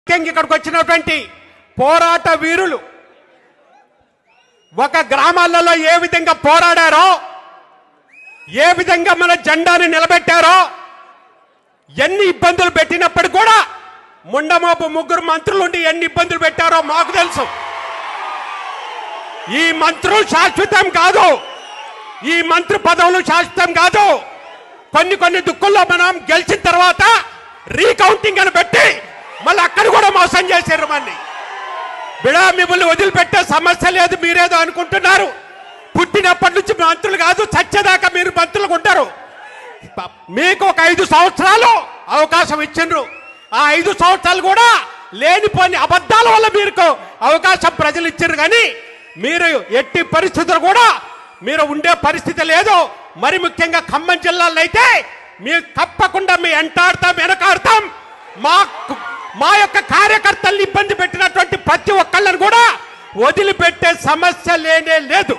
ఇక్కడికి వచ్చినటువంటి పోరాట వీరులు ఒక గ్రామాలలో ఏ విధంగా పోరాడారో, ఏ విధంగా మన జెండాని నిలబెట్టారో, ఎన్ని ఇబ్బందులు పెట్టినప్పుడు కూడా ముండమోపు ముగ్గురు మంత్రులుండి ఎన్ని ఇబ్బందులు పెట్టారో మాకు తెలుసు. ఈ మంత్రులు శాశ్వతం కాదు, ఈ మంత్రి పదవులు శాశ్వతం కాదు. కొన్ని దుక్కుల్లో మనం గెలిచిన తర్వాత రీకౌంటింగ్ అని పెట్టి మళ్ళీ అక్కడ కూడా మోసం చేశారు. మళ్ళీ బిడా మిమ్మల్ని వదిలిపెట్టే సమస్య లేదు, మీరేదో అనుకుంటున్నారు. పుట్టినప్పటి నుంచి మంత్రులు కాదు, చచ్చేదాకా మీరు మంత్రులు ఉంటారు. మీకు ఒక 5 సంవత్సరాలు అవకాశం ఇచ్చిండ్రు. ఆ 5 సంవత్సరాలు కూడా లేనిపోని అబద్ధాల వల్ల మీకు అవకాశం ప్రజలు ఇచ్చారు. కానీ మీరు ఎట్టి పరిస్థితులు కూడా మీరు ఉండే పరిస్థితి లేదు. మరి ముఖ్యంగా ఖమ్మం జిల్లాలో అయితే మీరు తప్పకుండా మీ వెంటాడతాం, వెనకాడతాం. మా యొక్క కార్యకర్తల్ని ఇబ్బంది పెట్టినటువంటి ప్రతి ఒక్కళ్ళని కూడా వదిలిపెట్టే సమస్య లేనే లేదు.